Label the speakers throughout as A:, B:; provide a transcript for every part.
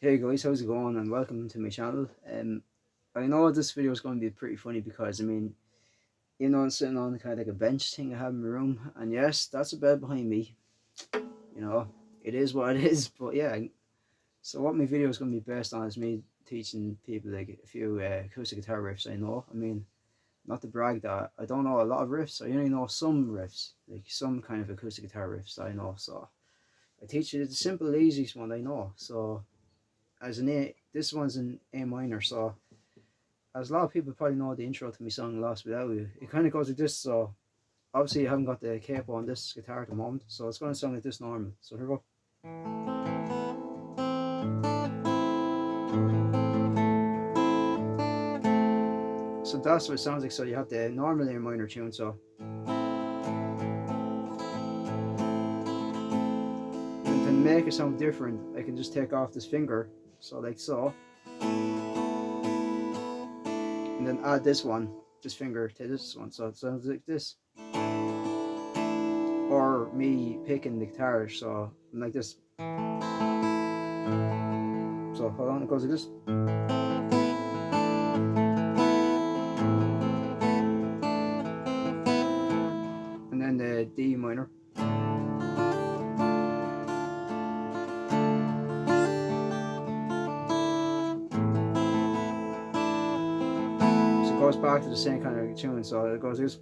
A: Hey guys, how's it going and welcome to my channel. I know this video is going to be pretty funny because I'm sitting on kind of like a bench thing I have in my room, and yes, that's a bed behind me. You know, it is what it is, but yeah. So what my video is going to be based on is me teaching people like a few acoustic guitar riffs I know. Not to brag that I don't know a lot of riffs. I only know some riffs, like some kind of acoustic guitar riffs that I know. So I teach you the simple, easiest one I know. So as an A, this one's in A minor. So as a lot of people probably know the intro to my song "Lost Without You," it kind of goes like this. So obviously I haven't got the capo on this guitar at the moment, so it's going to sound like this normal. So here we go. So that's what it sounds like. So you have the normal A minor tune. So and to make it sound different, I can just take off this finger. So like so. And then add this finger to this one. So it sounds like this. Or me picking the guitar, so like this. So hold on, it goes like this. And then the D minor. So it goes back to the same kind of tune, so it goes like this.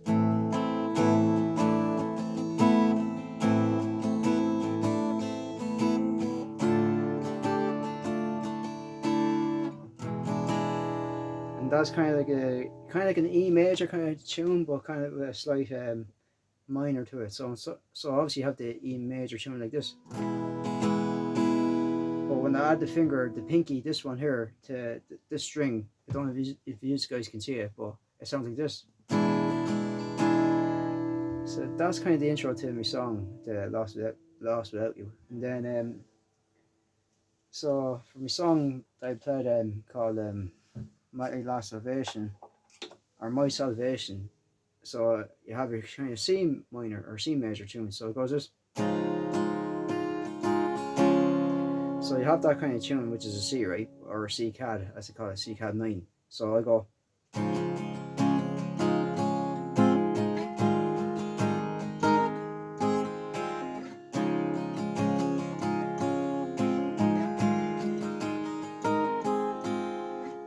A: And that's kind of like an E major kind of tune, but kind of a slight minor to it. So obviously you have the E major tune like this. But when I add the finger, the pinky, this one here, to this string, I don't know if you guys can see it, but it sounds like this. So that's kind of the intro to my song, the Lost Without You. And then so for my song I played called My Last Salvation, or My Salvation. So you have your kind of C minor or C major tune. So it goes this. So you have that kind of tune, which is a C, right? Or a C cad, as they call it, C cad 9. So I go.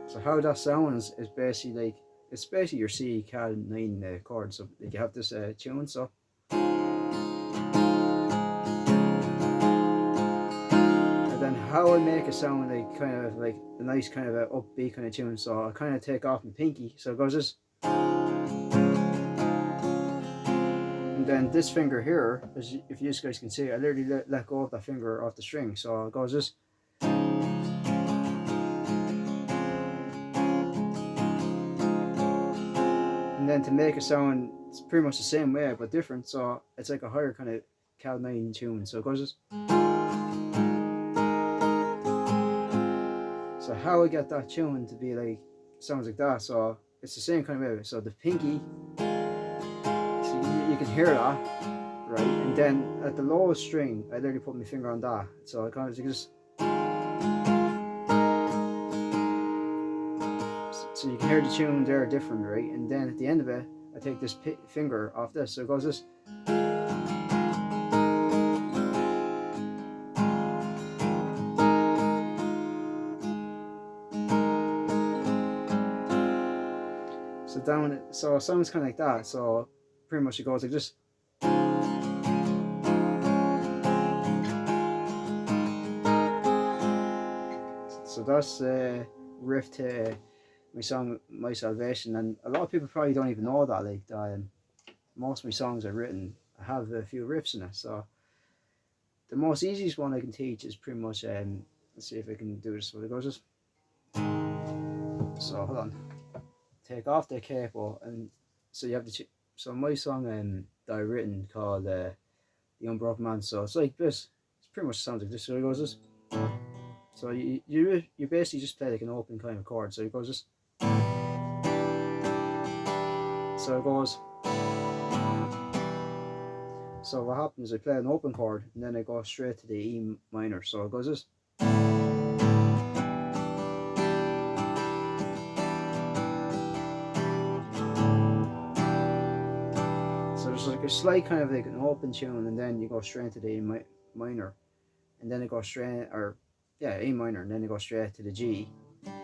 A: So how that sounds is basically like, it's basically your C cad 9 chord. So like you have this tune, so. And then how I make it sound like kind of like a nice kind of a upbeat kind of tune. So I kind of take off my pinky. So it goes this. And then this finger here, if you guys can see, I literally let go of that finger off the string. So it goes this. And then to make it sound, it's pretty much the same way but different. So it's like a higher kind of Cal 9 tune. So it goes this. So how I get that tune to be like, sounds like that. So it's the same kind of way. So the pinky, so you can hear that, right? And then at the lowest string, I literally put my finger on that. So I kind of just. So you can hear the tune there different, right? And then at the end of it, I take this finger off this. So it goes this. So down it, so it sounds kind of like that. So pretty much it goes like this. So that's riff to my song My Salvation, and a lot of people probably don't even know that. Like most of my songs I've written have a few riffs in it. So the most easiest one I can teach is pretty much let's see if I can do this. So it goes this. So hold on. Take off the capo, and so you have the so my song that I written called The Unbroken Man. So it's like this. It pretty much sounds like this. So it goes this. So you basically just play like an open kind of chord. So it goes this. So it goes. So what happens is I play an open chord and then I go straight to the E minor. So it goes this. there's like a slight kind of like an open tune, and then you go straight to the minor, and then it goes straight, or yeah, A minor, and then it goes straight to the G, and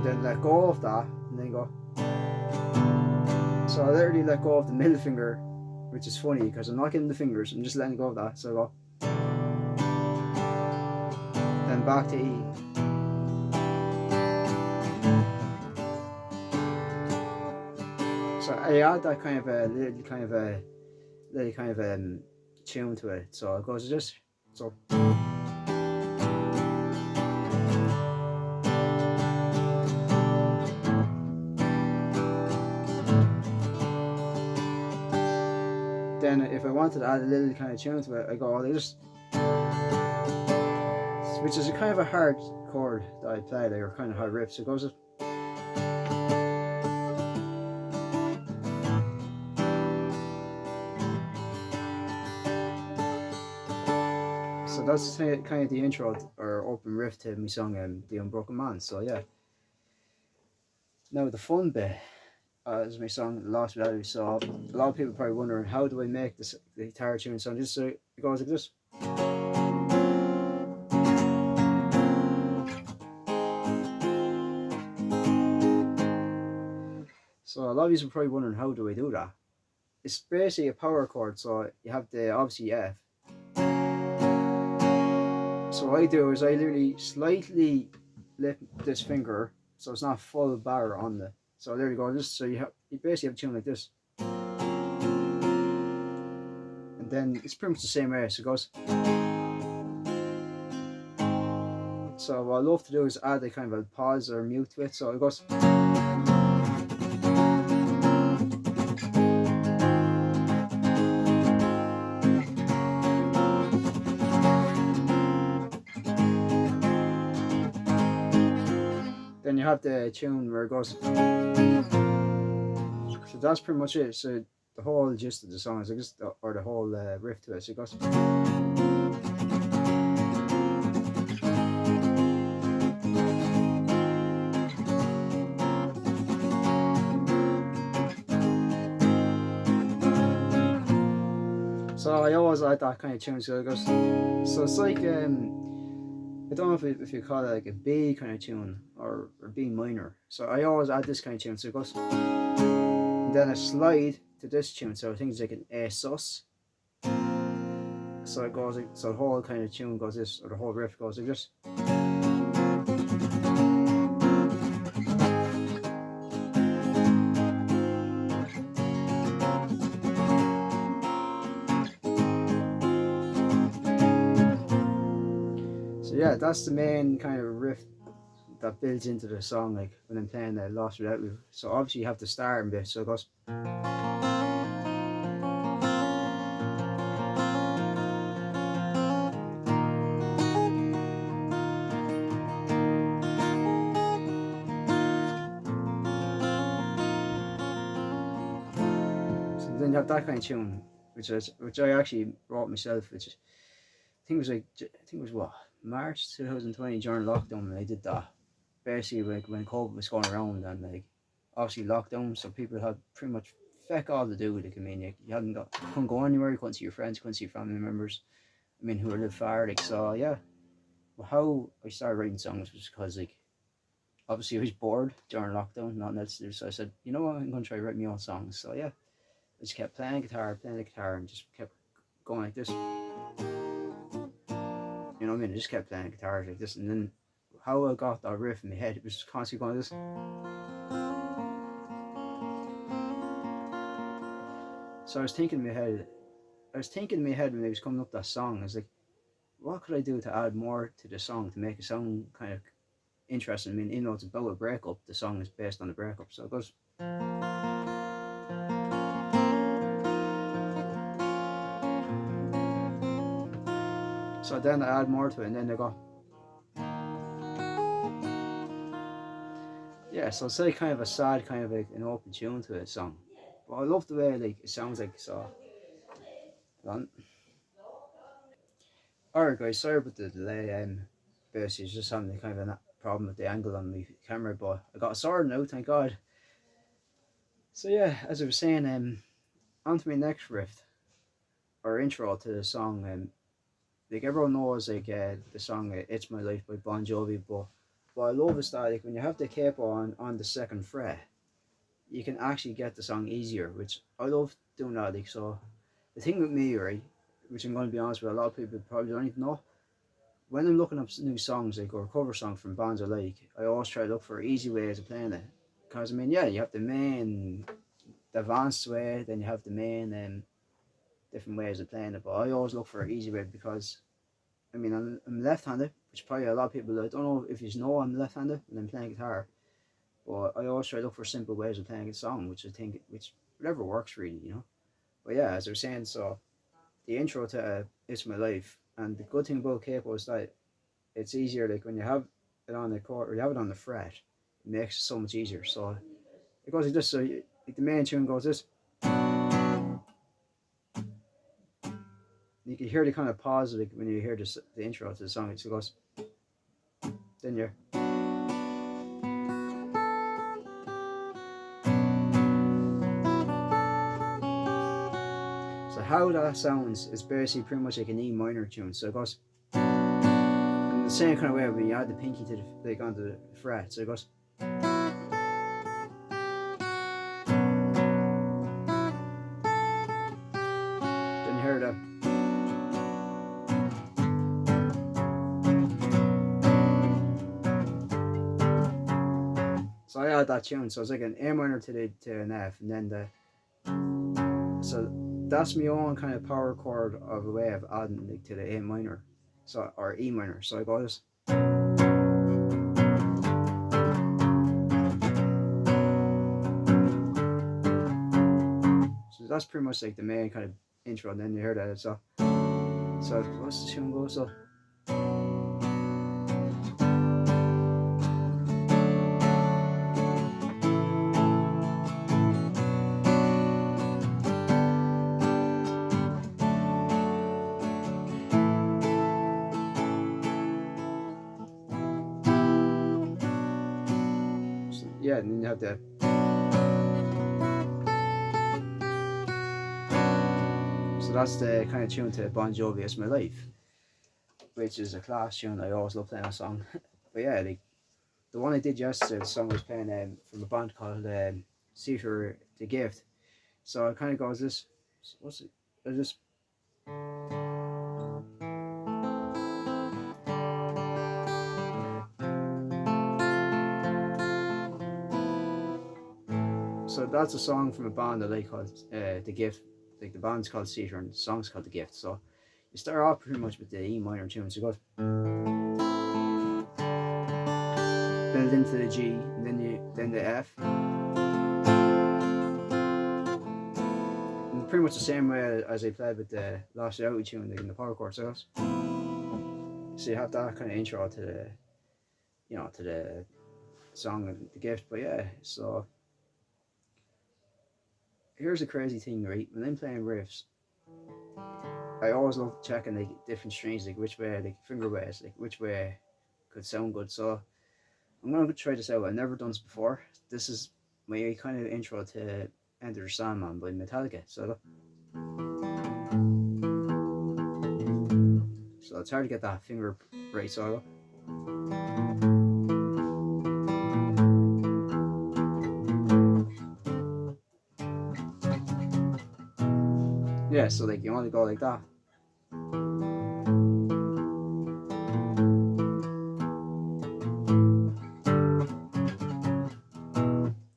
A: then let go of that, and then go. So I literally let go of the middle finger, which is funny because I'm not getting the fingers, I'm just letting go of that. So I go, then back to E. So I add that kind of a little kind of tune to it. So it goes just so. Then if I wanted to add a little kind of tune to it, I go, I just, which is a kind of a hard chord that I play, like, or kind of hard riff. So it goes. So that's kind of the intro or open riff to my song, The Unbroken Man. So yeah. Now the fun bit is my song Lost Without You. So a lot of people probably wondering, how do I make the guitar tune sound? Just so it goes like this. So a lot of you are probably wondering, how do I do that? It's basically a power chord, so you have the obviously F. So what I do is I literally slightly lift this finger so it's not full bar on the. So there you go. Just so you basically have a tune like this, and then it's pretty much the same way. So it goes. So what I love to do is add a kind of a pause or mute to it. So it goes. Then you have the tune where it goes. So that's pretty much it. So the whole gist of the song is like just, or the whole riff to it. So it goes. So I always like that kind of tune. So it goes. So it's like I don't know if you call it like a B kind of tune or B minor. So I always add this kind of tune. So it goes. And then I slide to this tune. So I think it's like an A sus. So it goes like, so the whole kind of tune goes this, or the whole riff goes like this. So yeah, that's the main kind of riff that builds into the song, like when I'm playing the Lost Without You. So obviously you have to start in this, so it goes. So then you have that kind of tune, which I actually wrote myself, which I think it was what, March 2020 during lockdown when I did that. Basically like when COVID was going around, and like obviously lockdown, so people had pretty much feck all to do with it. I mean, you couldn't go anywhere, you couldn't see your friends, you couldn't see your family members, I mean, who live far, like. So yeah, well, how I started writing songs was because, like, obviously I was bored during lockdown, nothing else to do, so I said, you know what, I'm gonna try to write my own songs. So yeah, I just kept playing the guitar, and just kept going like this. You know what I mean? I just kept playing the guitar like this, and then how I got that riff in my head, it was just constantly going like this. So I was thinking in my head when I was coming up with that song, I was like, what could I do to add more to the song to make a song kind of interesting? I mean, even though it's about a breakup, the song is based on a breakup. So it goes. So then I add more to it, and then they go. Yeah, so it's like kind of a sad, kind of like an open tune to a song. But I love the way like it sounds like. So alright guys, sorry about the delay. Basically just having a kind of a problem with the angle on my camera, but I got it sorted now, thank God. So yeah, as I was saying, on to my next riff or intro to the song. Like everyone knows, like the song "It's My Life" by Bon Jovi, but what I love is that like when you have the capo on the second fret, you can actually get the song easier, which I love doing that. Like so, the thing with me, right, which I'm going to be honest with, a lot of people probably don't even know. When I'm looking up new songs, like or cover songs from bands I like, I always try to look for easy ways of playing it. Because I mean, yeah, you have the advanced way, then you have the main different ways of playing it. But I always look for an easy way because I mean I'm left-handed, which probably a lot of people I don't know if you know I'm left-handed and I'm playing guitar, but I always try to look for simple ways of playing a song, which I think which whatever works really, you know. But yeah, as I was saying, so the intro to "It's My Life," and the good thing about capo is that it's easier. Like when you have it on the chord or you have it on the fret, it makes it so much easier. So it goes like this. So like the main tune goes this. You can hear the kind of pause like when you hear the intro to the song. It goes, then you. So how that sounds is basically pretty much like an E minor tune. So it goes in the same kind of way when you add the pinky to the like onto the fret. So it goes. Then you hear that. So I add that tune. So it's like an A minor to an F, and then the so that's my own kind of power chord of a way of adding like to the A minor, so or E minor. So I go this. So that's pretty much like the main kind of intro, and then you hear that. So what's the tune go? So yeah, and then you have the. So that's the kind of tune to Bon Jovi, "It's My Life," which is a class tune. I always love playing a song. But yeah, like the one I did yesterday, the song I was playing from a band called Seizure the Gift. So it kind of goes this. What's it? I just. So that's a song from a band I like called The Gift. Like the band's called Seizure and the song's called The Gift. So you start off pretty much with the E minor tune. So it goes build into the G, and then the F. And pretty much the same way as I played with the Lost Out tune, like in the power chord. So you have that kind of intro to the to the song and The Gift. But yeah, so here's a crazy thing, right? When I'm playing riffs, I always love checking like different strings, like which way, like finger ways, like which way could sound good. So I'm gonna try this out. I've never done this before. This is my kind of intro to Enter the Sandman by Metallica. So it's hard to get that finger right. So yeah, so like you want to go like that.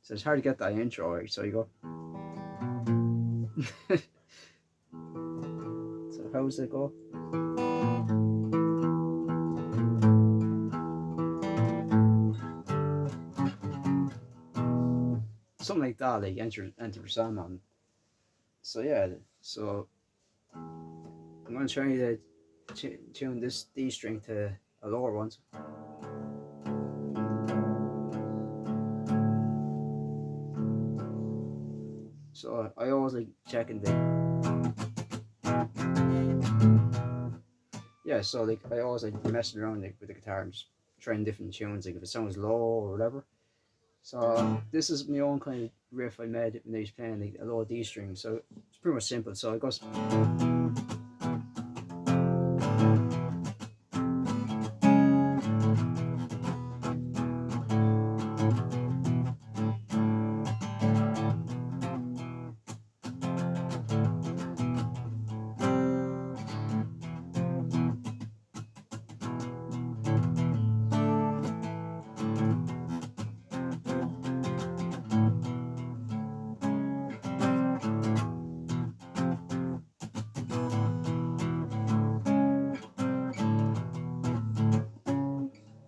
A: So it's hard to get that intro right. So you go. So how does it go? Something like that, like Enter Sandman. So yeah, so I'm gonna try to tune this D string to a lower one. So I always like checking the yeah. So like I always like messing around like with the guitar and just trying different tunes. Like if it sounds low or whatever, So this is my own kind of riff I made when I was playing like a low D string. So it's pretty much simple. So it goes.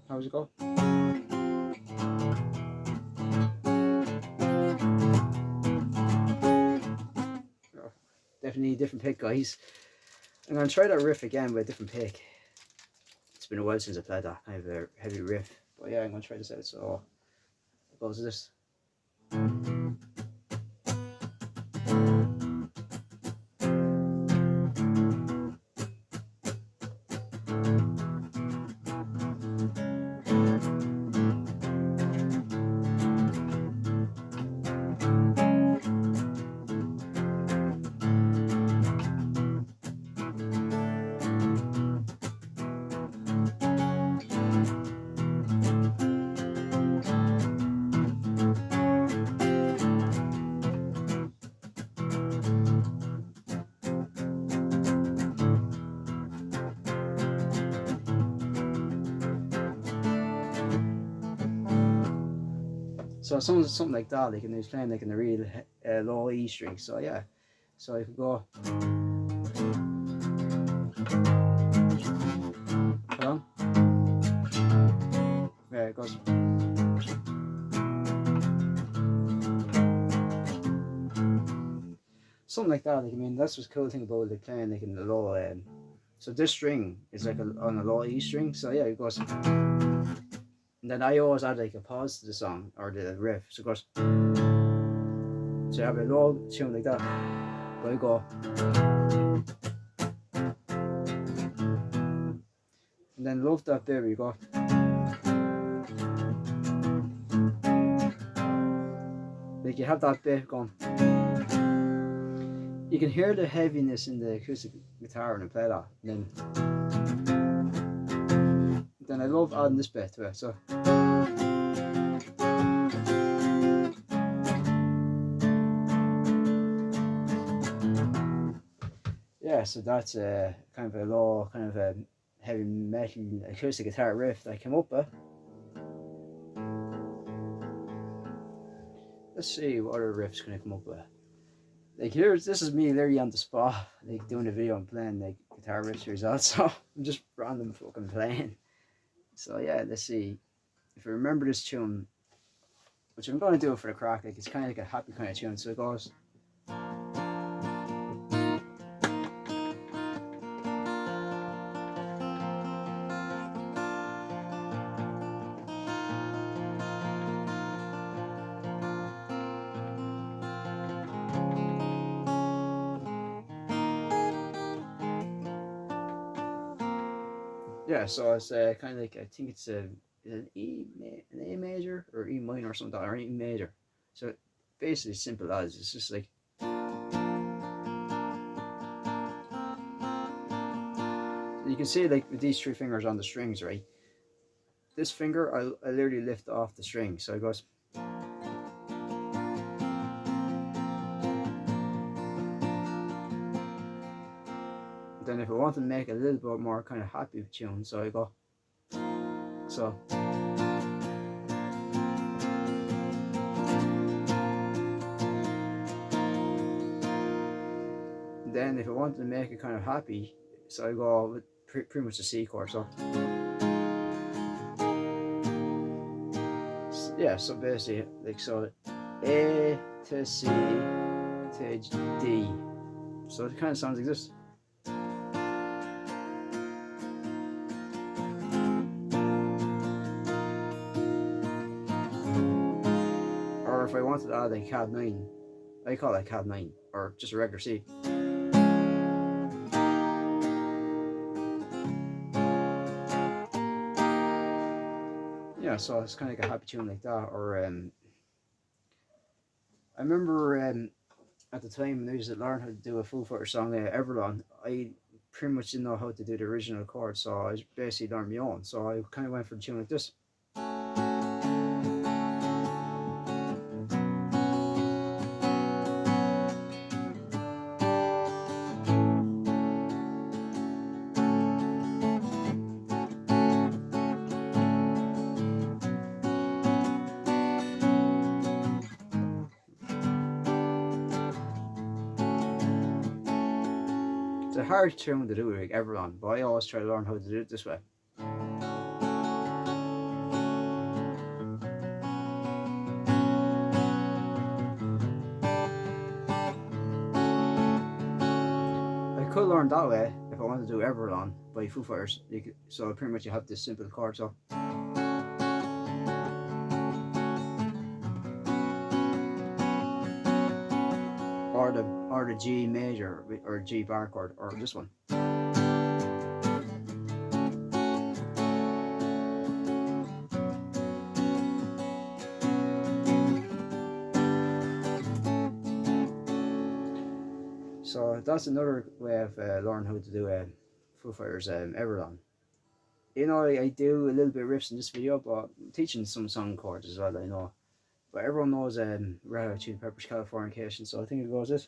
A: How does it go? Oh, definitely a different pick, guys. I'm gonna try that riff again with a different pick. It's been a while since I played that kind of a heavy riff. But yeah, I'm gonna try this out. So it goes this. So something like that, like, and he was playing like in a real low E string. So yeah, so I could go. Hold on. Yeah, it goes. Something like that. Like, I mean, that's what's cool thing about like playing like in the low. So this string is like on a low E string. So yeah, it goes. And then I always add like a pause to the song or the riff. So it goes. So you have a low tune like that. But I go. And then love that bit where you go. Like you have that bit going. You can hear the heaviness in the acoustic guitar when I play that. And then I love adding this bit to it. So yeah, so that's a kind of a low, kind of a heavy metal acoustic guitar riff that I came up with. Let's see what other riffs can I come up with. Like this is me literally on the spot, like doing a video and playing like guitar riffs here as well. So I'm just random fucking playing. So yeah, let's see if I remember this tune, which I'm gonna do it for the crack. Like it's kind of like a happy kind of tune. So it goes. Yeah, so it's kind of like I think it's an an A major or E minor or something, or E major. So basically simple as it's just like. You can see like with these three fingers on the strings, right? This finger I literally lift off the string, so it goes. Then if I want to make a little bit more kind of happy tune, so I go. So. Then if I wanted to make it kind of happy, so I go with pretty much the C chord. So yeah, so basically like so A to C to D. So it kind of sounds like this. Or if I wanted to add a Cat 9, I call it Cat 9 or just a regular C. Yeah, so it's kind of like a happy tune like that, or I remember at the time when I used to learn how to do a Foo Fighters song, Everlong, I pretty much didn't know how to do the original chord, so I basically learned my own. So I kind of went for a tune like this. It's a hard tune to do like Everlong, but I always try to learn how to do it this way. I could learn that way if I wanted to do Everlong by Foo Fighters. So pretty much you have this simple chord. So or the G major or G bar chord or this one. So that's another way of learning how to do Foo Fighters Everlong. You know, I do a little bit of riffs in this video, but I'm teaching some song chords as well, I know. But everyone knows Red Hot Chili Peppers Californication, so I think it goes this.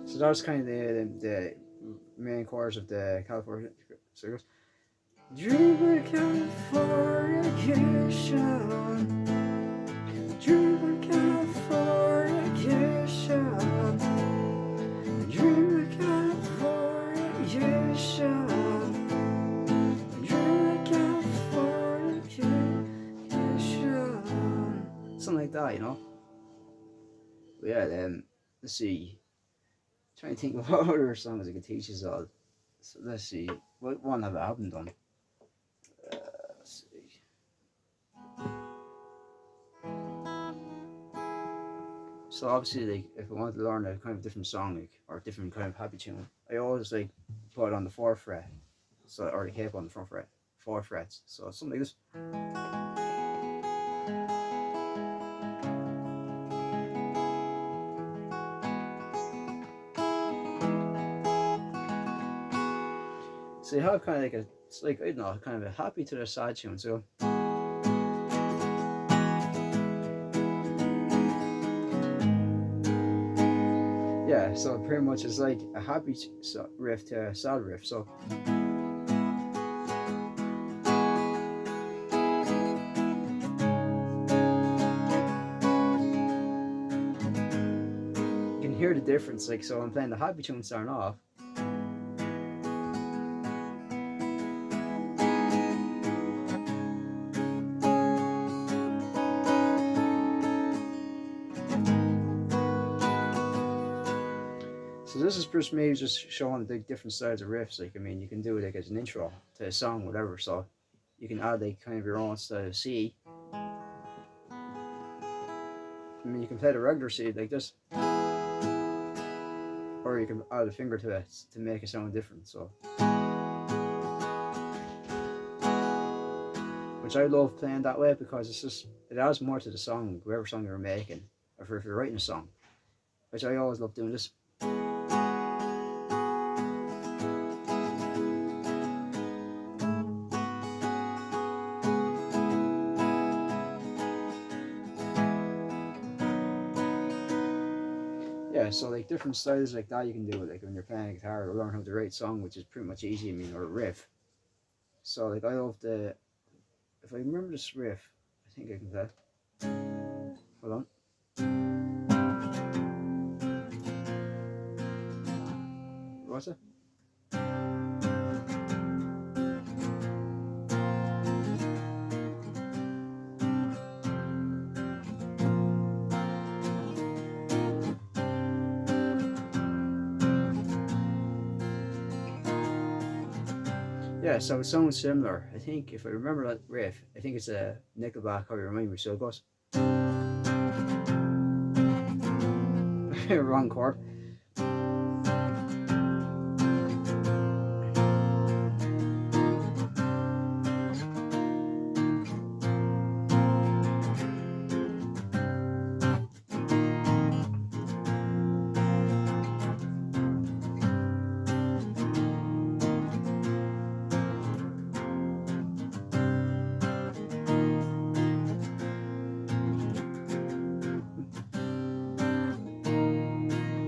A: So that's kind of the main chorus of the California. So it goes, Dream of Californication, dream of Californication, dream of Californication, dream of Californication. Something like that, you know. But yeah, let's see. Trying to think of what other songs I could teach us all. So let's see. What one have I haven't done? Let's see. So obviously, like if I wanted to learn a kind of different song, like or a different kind of happy tune, I always like put it on the 4th fret, so or the cape on the front fret, 4 frets. So something like this. So you have kind of like it's like I don't know, kind of a happy to the sad tune. So yeah, so pretty much it's like a happy riff to a sad riff. So you can hear the difference. Like so, I'm playing the happy tune starting off. So this is just me just showing the different styles of riffs. Like I mean, you can do it like as an intro to a song, whatever. So you can add like kind of your own style of C. I mean, you can play the regular C like this, or you can add a finger to it to make it sound different. So, which I love playing that way because it's just it adds more to the song, whatever song you're making, or if you're writing a song. Which I always love doing this. Yeah, so like different styles like that you can do it like when you're playing a guitar or learn how to write a song, which is pretty much easy, I mean, or a riff. So like I love the, if I remember this riff, I think I can play. Hold on. what's it? Yeah, so it sounds similar. I think if I remember that riff, I think it's a Nickelback How You Remind Me. So it goes wrong chord.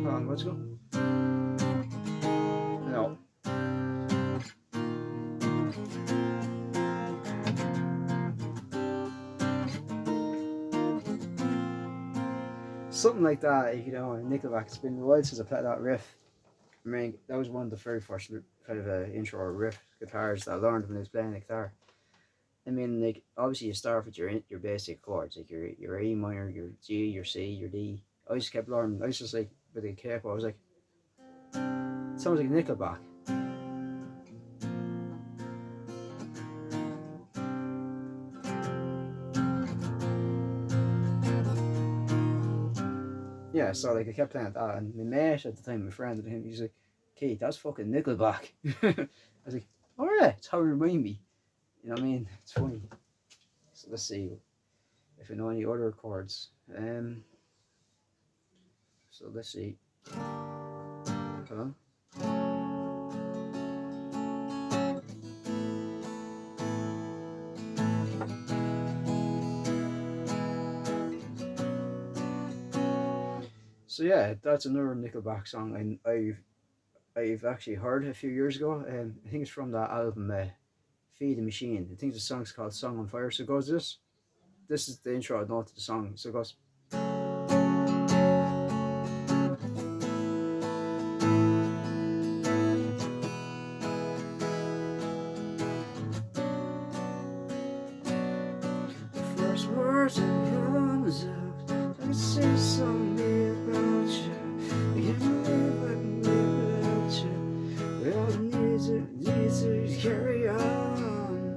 A: Hold on, let's go. No. Something like that, you know, Nickelback. It's been a while since I played that riff. I mean, that was one of the very first kind of intro or riff guitars that I learned when I was playing the guitar. I mean, like obviously you start with your basic chords, like your A minor, your G, your C, your D. I just kept learning. I was just like with the capo. I was like, it sounds like Nickelback. Yeah, so like I kept playing that, and my mate at the time, my friend, and him, he's like, "Kate, that's fucking Nickelback." I was like, "Oh yeah, it's how you remind me." You know what I mean? It's funny. So let's see if I know any other chords. So let's see. Hold on. So yeah, that's another Nickelback song I've actually heard a few years ago. I think it's from that album Feed the Machine. I think the song's called Song on Fire. So it goes this. This is the intro note to the song. So it goes. The first words that comes out, I say something about you. I can't believe I can live without you. We all need to carry on.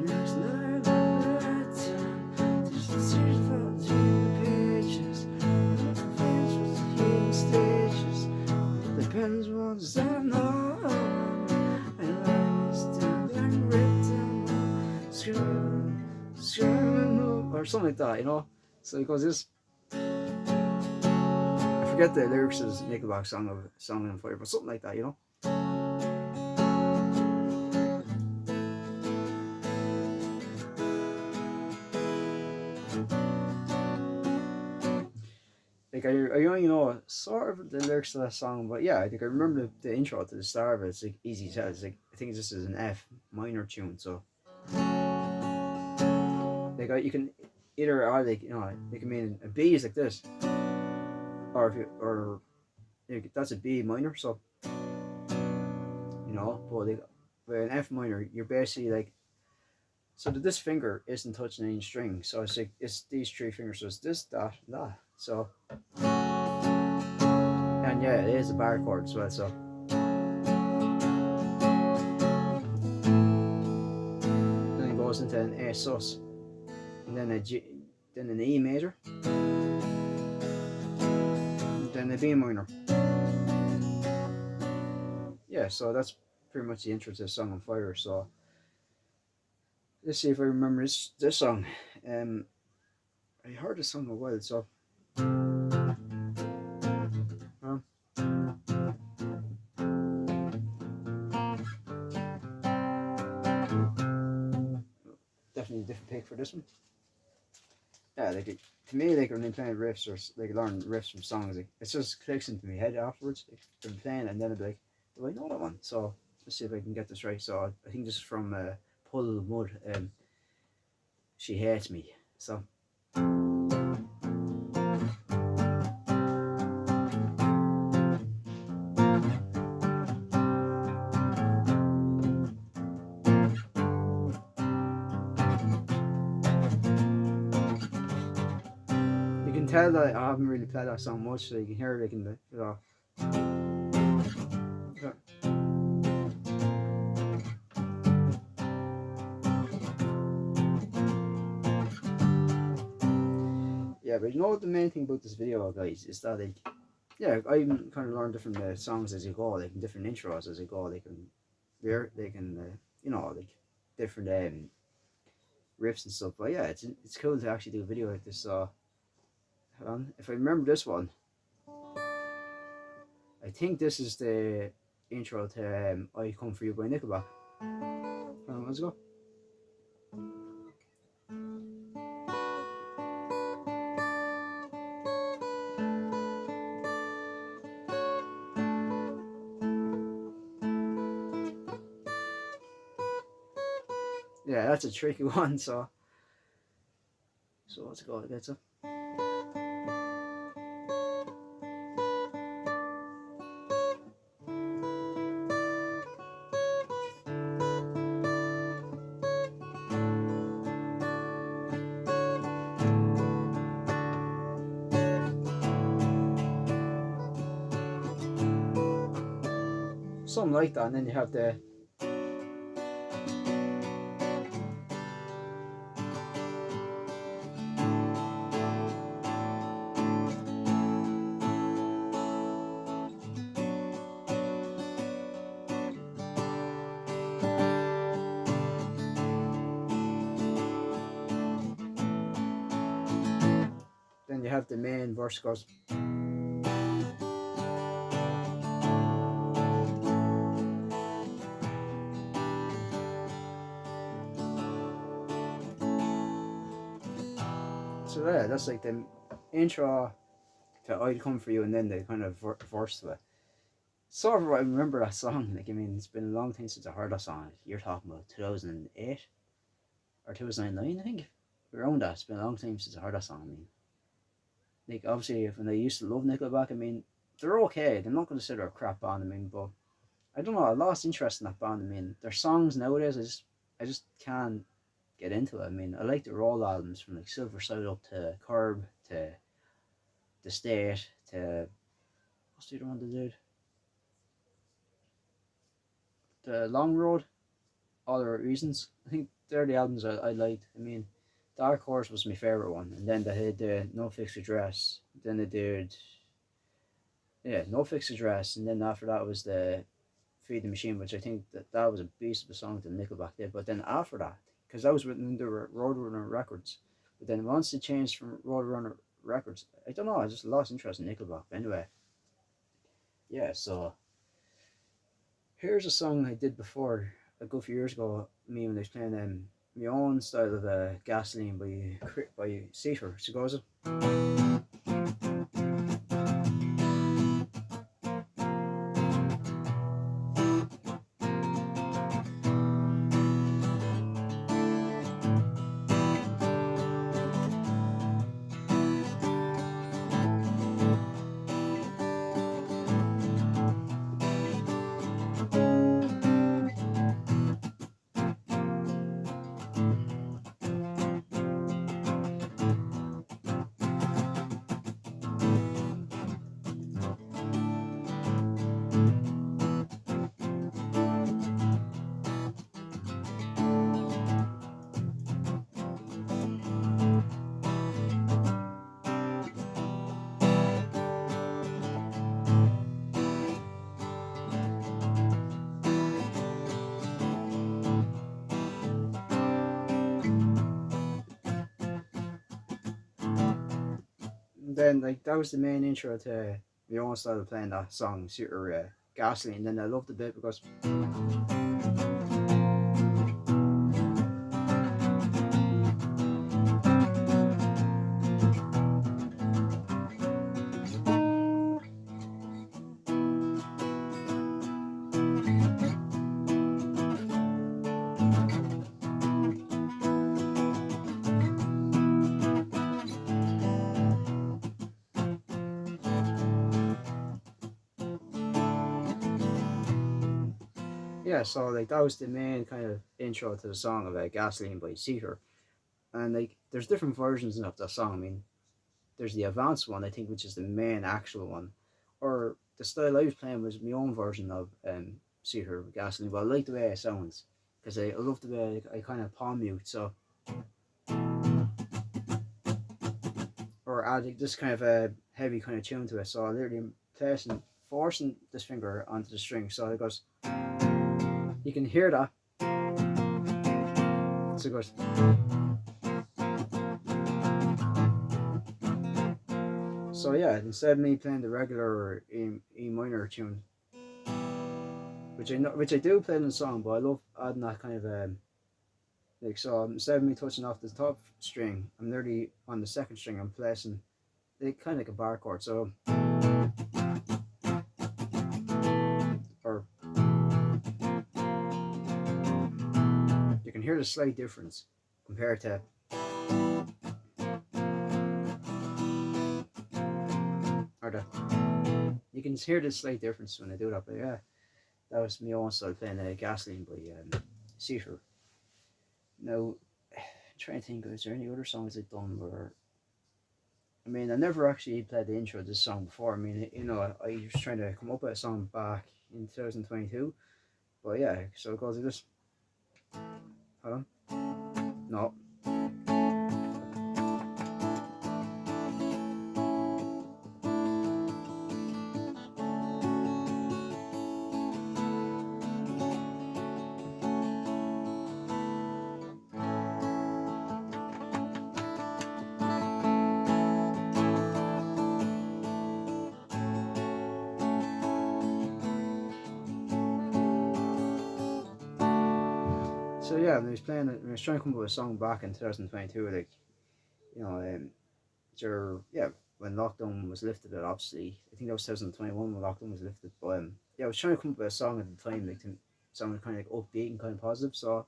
A: There's not that time. There's the tears fall between the pages. The feels with the human stages. The pens won't stand on. And I stand and rip them all. Screaming or something like that, you know. So it goes this. I forget the lyrics of Nickelback Song on Fire, but something like that, you know. Like I only know sort of the lyrics to that song, but yeah, I think I remember the intro to the start of it. It's like easy to tell. It's like I think this is an F minor tune, so like you can either or like you know you can mean a B is like this, or if you or like, that's a B minor, so you know, but like with an F minor, you're basically like so that this finger isn't touching any string, so it's like it's these three fingers, so it's this, that, and that. So and yeah, it is a bar chord as well. So then it goes into an A sus, and then a G, then an E major, and then a B minor. Yeah, so that's pretty much the intro to the Song on Fire. So let's see if I remember this song. I heard this song a while, so well, definitely a different pick for this one. Yeah, like to me, like when I'm playing riffs or like learning riffs from songs, like it just clicks into my head afterwards. Like, I'm playing, and then I'll be like, "Do I know that one?" So let's see if I can get this right. So I think this is from Puddle of Mud. She hates me. So. tell that I haven't really played that song much, so you can hear it like in the, yeah, but you know what the main thing about this video, guys, is that like, yeah, I kind of learn different songs as you go, like different intros as you go. They can, you know, like different riffs and stuff. But yeah, it's cool to actually do a video like this. So, if I remember this one, I think this is the intro to "I Come For You" by Nickelback. Let's go. Yeah, that's a tricky one. So let's go. That's it. Something like that, and then you have the. Then you have the main verse goes. So yeah, that's like the intro to "I'd Come For You," and then the kind of verse to it. Sort of, I remember that song. Like, I mean, it's been a long time since I heard that song. You're talking about 2008 or 2009, I think. Around that, it's been a long time since I heard that song. I mean, like, obviously, when I used to love Nickelback, I mean, they're okay. They're not going to say they're a crap band. I mean, but I don't know. I lost interest in that band. I mean, their songs nowadays, I just can't get into it. I mean, I like their old albums from like Silver Side up to Curb to The State to what's the other one they did? The Long Road. All the right reasons. I think they're the albums I liked. I mean, Dark Horse was my favorite one, and then they had the No Fixed Address. Then they did, yeah, No Fixed Address, and then after that was the Feed the Machine, which I think that was a beast of a song that Nickelback did. But then after that, because that was written under Roadrunner Records, but then once they changed from Roadrunner Records, I don't know, I just lost interest in Nickelback. But anyway, yeah. So here's a song I did before a good few years ago. Me when I was playing my own style of Gasoline by Seeker. So goes it. And then like that was the main intro to my own style of playing that song, Gasoline. And then I loved the bit because yeah, so like that was the main kind of intro to the song of Gasoline by Seeker. And like there's different versions of that song. I mean, there's the advanced one, I think, which is the main actual one, or the style I was playing was my own version of Cedar Gasoline. But I like the way it sounds because I love the way I kind of palm mute, so or add this kind of a heavy kind of tune to it. So I literally am placing, forcing this finger onto the string, so it goes. You can hear that. So it goes. So yeah, instead of me playing the regular E minor tune, which I do play in the song, but I love adding that kind of like, so instead of me touching off the top string, I'm literally on the second string. I'm placing it kind of like a bar chord. So or you can hear the slight difference compared to or the you can hear the slight difference when I do that. But yeah, that was me also playing Gasoline by Cedar. Now, I'm trying to think, is there any other songs I've done where I mean, I never actually played the intro to this song before. I mean, you know, I was trying to come up with a song back in 2022. But yeah, so it goes like this. Hold on. No. So yeah, when I was playing, when I was trying to come up with a song back in 2022, like, you know, yeah, when lockdown was lifted, obviously, I think that was 2021 when lockdown was lifted. But yeah, I was trying to come up with a song at the time, like, to sound kind of like upbeat and kind of positive. So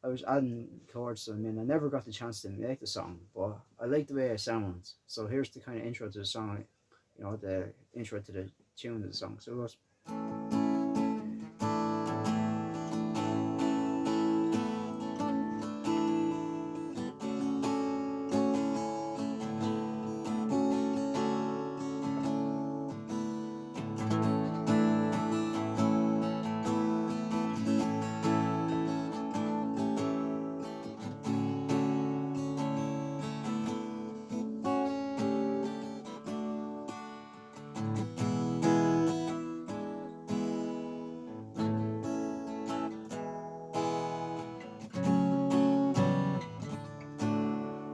A: I was adding chords. I mean, I never got the chance to make the song, but I like the way it sounds. So here's the kind of intro to the song, you know, the intro to the tune of the song. So it goes.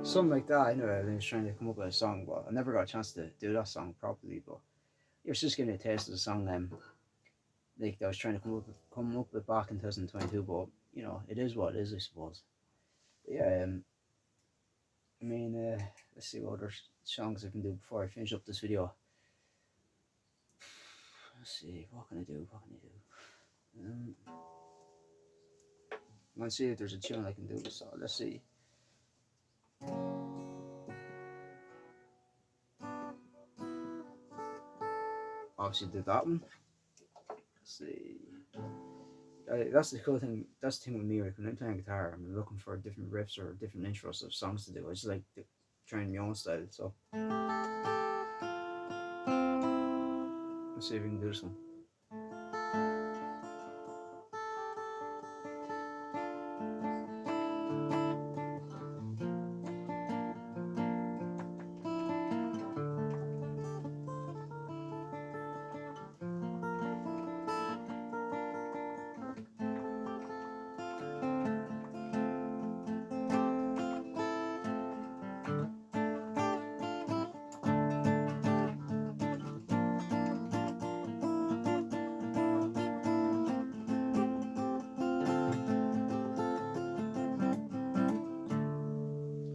A: Something like that. I know I was trying to come up with a song, but I never got a chance to do that song properly. But it was just giving me a taste of the song. Like I was trying to come up with back in 2022, but you know, it is what it is, I suppose. But yeah, I mean, let's see what other songs I can do before I finish up this video. Let's see, what can I do? What can I do? Let's see if there's a tune I can do. So let's see. Obviously, did that one. Let's see. That's the cool thing. That's the thing with me. Like when I'm playing guitar, I'm looking for different riffs or different intros of songs to do. I just like trying my own style. So let's see if we can do this one.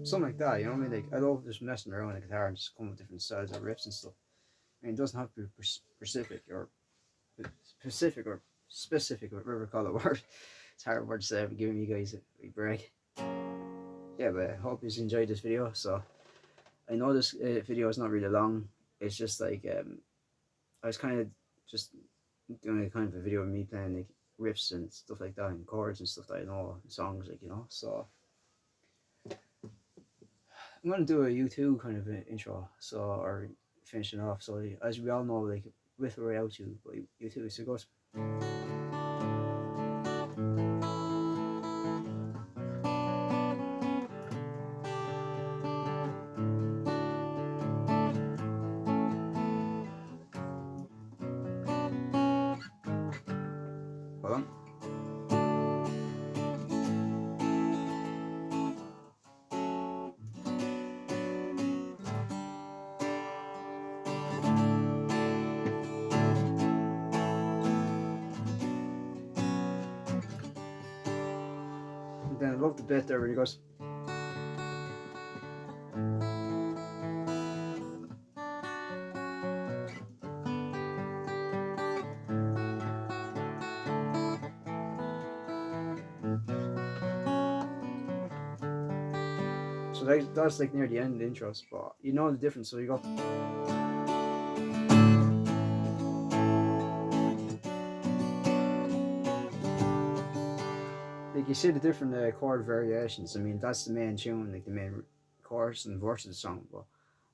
A: Something like that, you know what I mean? Like I love just messing around with the guitar and just coming with different styles of riffs and stuff. I mean, it doesn't have to be specific or specific, whatever you call the word. It's a hard word to say. I'm giving you guys a break. Yeah, but I hope you enjoyed this video. So I know this video is not really long. It's just like I was kind of just doing a kind of a video of me playing like riffs and stuff like that and chords and stuff that I know, songs, like, you know. So I'm gonna do a U2 kind of an intro, so or finishing off. So as we all know, like with or without you, but U2. So it goes. Hold on. And then I love the bit there where he goes. So that's like near the end of the intro spot. You know the difference. So you go. Like you see the different chord variations. I mean, that's the main tune, like the main chorus and verse of the song. But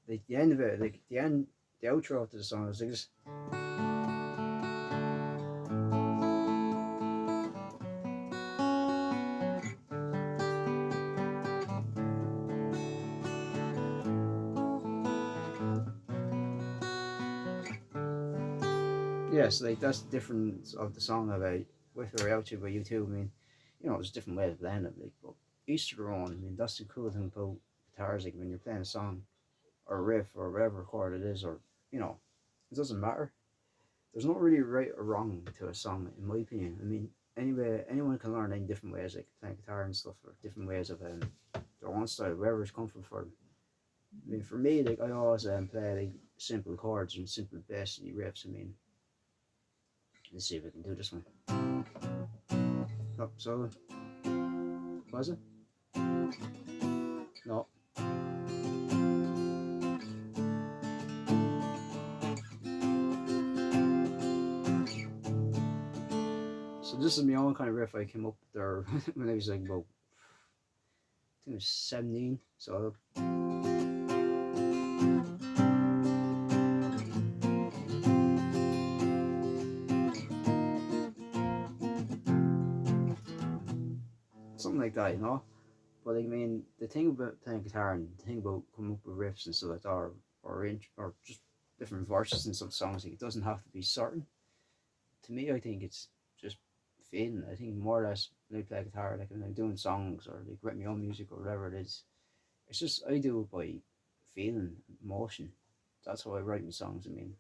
A: like the end of it, like the end, the outro to the song is like this. Yes, like that's the difference of the song about with or without you by U2. I mean, you know, there's different ways of playing it, like, but each to their own. I mean, that's the cool thing about guitars. Like when you're playing a song or a riff or whatever chord it is, or you know, it doesn't matter. There's not really right or wrong to a song, in my opinion. I mean, anyway, anyone can learn any different ways, like playing guitar and stuff, or different ways of their own style, wherever is comfortable for them. I mean, for me, like I always play like simple chords and simple bass riffs. I mean, let's see if we can do this one. Oh, so was it? No. So this is my own kind of riff I came up with there when I was like about, I think it was 17. So something like that, you know. But like, I mean, the thing about playing guitar and the thing about coming up with riffs and stuff like that, or just different verses in some songs, like it doesn't have to be certain. To me, I think it's just feeling. I think more or less when I play guitar, like when I'm doing songs or like write my own music or whatever it is, it's just I do it by feeling, emotion. That's how I write my songs. I mean,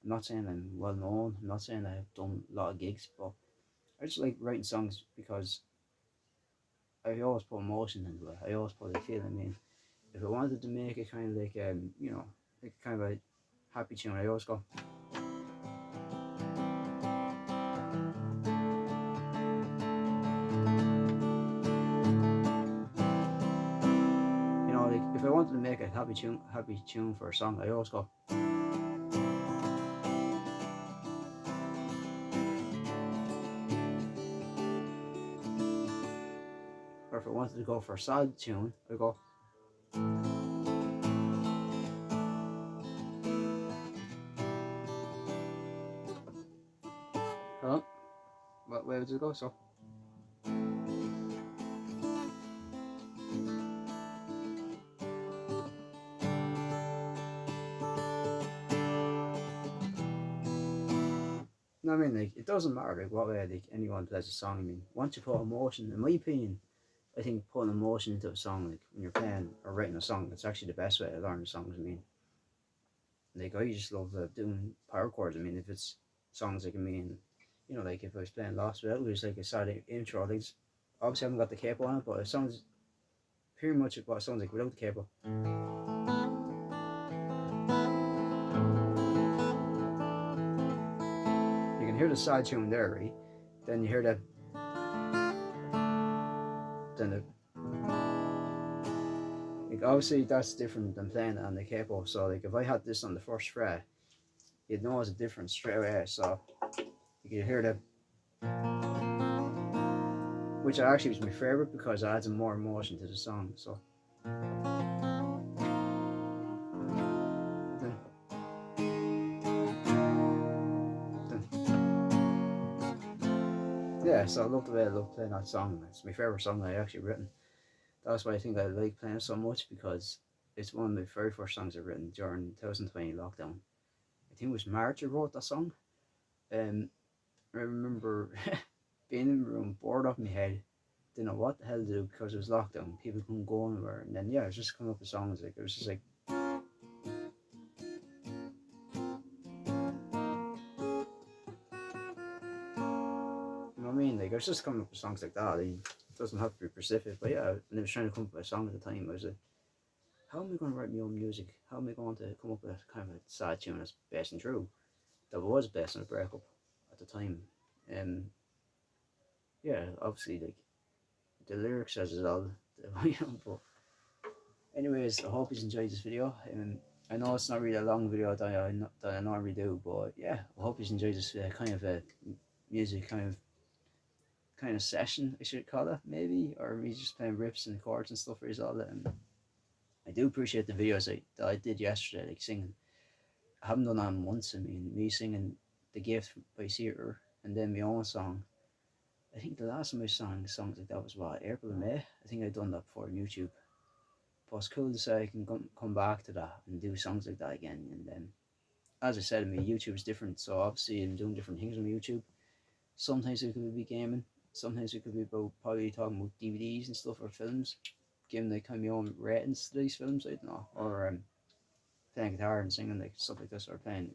A: I'm not saying I'm well known. I'm not saying I've done a lot of gigs, but I just like writing songs because I always put emotion into it. I always put a feeling. I mean, if I wanted to make it kind of like you know, like kind of a happy tune, I always go. You know, like if I wanted to make a happy tune for a song, I always go. Or if I wanted to go for a sad tune, I go. Hold on. What way does it go? So. No, I mean, like, it doesn't matter, like, what way, like, anyone plays a song. I mean, once you put emotion, in my opinion, I think putting emotion into a song, like, when you're playing or writing a song, that's actually the best way to learn songs. I mean, like, I just love doing power chords. I mean, if it's songs, like, I mean, you know, like, if I was playing Lost Without, it was like a sad intro, like, obviously I haven't got the capo on it, but it sounds pretty much what it sounds like without the capo. You can hear the side tune there, right? Then you hear that. Then the. Like obviously that's different than playing it on the capo. So like if I had this on the first fret, you'd know it's a difference straight away. So you can hear that, which actually was my favorite because it adds more emotion to the song. So yeah, so I love the way I love playing that song. It's my favorite song I actually written. That's why I think I like playing it so much, because it's one of my very first songs I've written during 2020 lockdown. I think it was March I wrote that song. Um, I remember being in the room, bored off my head, didn't know what the hell to do because it was lockdown. People couldn't go anywhere, and then yeah, I was just coming up with songs. Like it was just like, you know what I mean? Like I was just coming up with songs like that. Like, it doesn't have to be specific, but yeah, and I was trying to come up with a song at the time. I was like, how am I going to write my own music? How am I going to come up with a kind of a sad tune that's based and true? That was based on a breakup at the time. Um, yeah, obviously like the lyrics says it all. But anyways, I hope you enjoyed this video. I know it's not really a long video that I normally do, but yeah, I hope you enjoyed this kind of a music kind of session, I should call it, maybe, or me just playing riffs and chords and stuff for you all. I do appreciate the videos that I did yesterday, like singing. I haven't done that in months. I mean, me singing "The Gift" by Seeker, and then my own song. I think the last time I sang songs like that was what, April or May. I think I'd done that before on YouTube. But it's cool to say I can come back to that and do songs like that again. And then, as I said, I mean, YouTube is different, so obviously I'm doing different things on YouTube. Sometimes it could be gaming, sometimes it could be about probably talking about DVDs and stuff or films, giving like kind of my own ratings to these films, I don't know, or playing guitar and singing like stuff like this, or playing,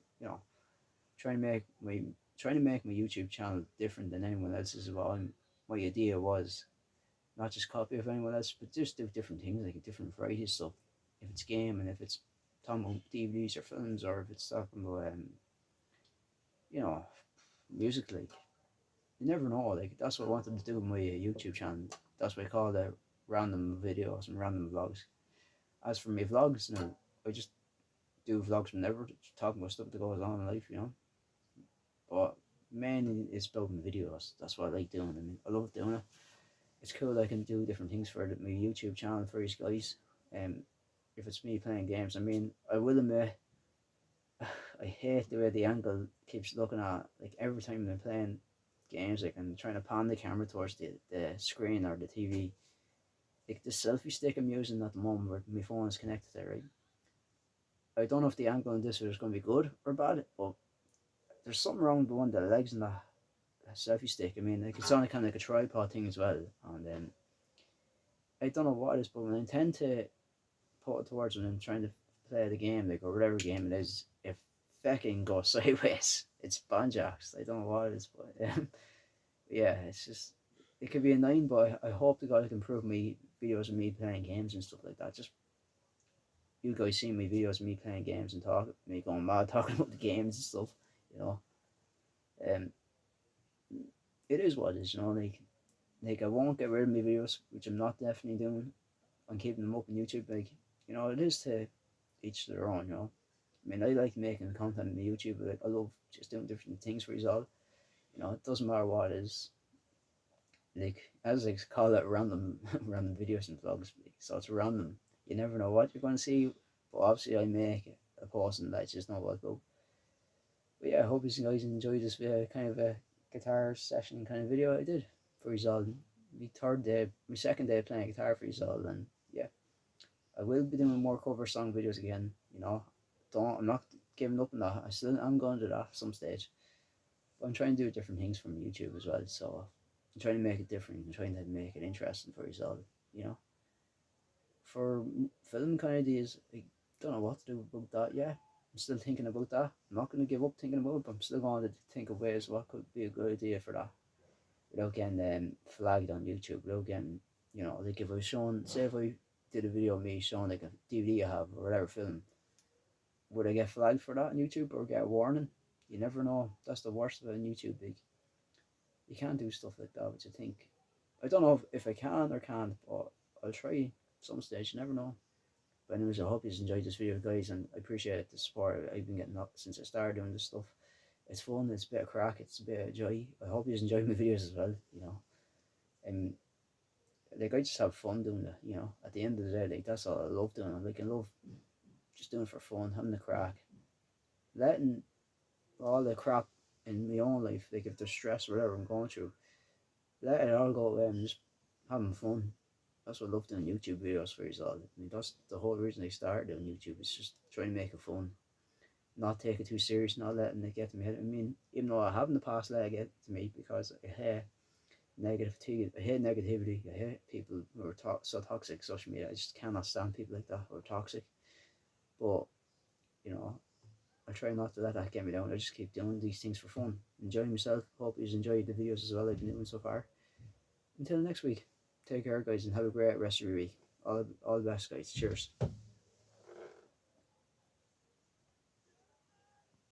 A: trying to make my trying to make my YouTube channel different than anyone else's. My idea was not just copy of anyone else, but just do different things, like a different variety of stuff. If it's game, and if it's talking about DVDs or films, or if it's talking about you know, music, like you never know. Like that's what I wanted to do with my YouTube channel. That's what I call the random videos and random vlogs. As for my vlogs, now I just do vlogs whenever, talking about stuff that goes on in life. But mainly it's about my videos. That's what I like doing. I mean, I love doing it. It's cool I can do different things for my YouTube channel for these guys. If it's me playing games, I mean, I will admit, I hate the way the angle keeps looking at. Like every time I'm playing games, like I'm trying to pan the camera towards the screen or the TV. Like the selfie stick I'm using at the moment, where my phone is connected to, right? I don't know if the angle on this is going to be good or bad, but there's something wrong with one of the legs in that selfie stick. I mean, like it's on a kind of like a tripod thing as well, and I don't know what it is, but when I intend to put it towards when I'm trying to play the game, like or whatever game it is, if fucking goes sideways, it's banjacks. I don't know what it is, but yeah, it's just it could be annoying. But I hope to God I can improve my videos of me playing games and stuff like that. Just you guys see my videos of me playing games and me going mad talking about the games and stuff, you know. Um, it is what it is, Like I won't get rid of my videos, which I'm not definitely doing. I'm keeping them up on YouTube. Like it is to each their own. I mean, I like making content on YouTube. But, like I love just doing different things for you all. It doesn't matter what it is. Like as I call it, random, random videos and vlogs. Like, so it's random. You never know what you're going to see. But obviously, I make a post and let you just know what to go. But yeah, I hope you guys enjoyed this kind of a guitar session kind of video I did for you all. My second day playing guitar for you all, and yeah, I will be doing more cover song videos again. I'm not giving up on that. I'm going to do that at some stage. But I'm trying to do different things from YouTube as well. So I'm trying to make it different. I'm trying to make it interesting for you all. You know, for film kind of ideas, I don't know what to do about that yet. I'm still thinking about that. I'm not going to give up thinking about it, but I'm still going to think of ways what could be a good idea for that without getting flagged on YouTube, without getting, like if I was showing, say if I did a video of me showing like a DVD I have or whatever film, would I get flagged for that on YouTube or get a warning? You never know. That's the worst about YouTube. Like, you can't do stuff like that, which I think, I don't know if I can or can't, but I'll try some stage, you never know. But anyways, I hope you enjoyed this video, guys, and I appreciate the support I've been getting up since I started doing this stuff. It's fun, it's a bit of crack, it's a bit of joy. I hope you enjoy my videos as well. And like I just have fun doing it, At the end of the day, like that's all I love doing. I love just doing it for fun, having the crack, letting all the crap in my own life, like if there's stress or whatever I'm going through, let it all go away and just having fun. That's what I love doing YouTube videos for you all. I mean, that's the whole reason I started doing YouTube. It's just trying to make it fun, not take it too serious, not letting it get to me head. I mean, even though I have in the past let it get to me because I hate negativity, I hate negativity, I hate people who are so toxic. Social media, I just cannot stand people like that who are toxic. But you know, I try not to let that get me down. I just keep doing these things for fun, enjoying myself. Hope you enjoyed the videos as well I've been doing so far. Until next week, take care, guys, and have a great rest of your week. All the best, guys. Cheers.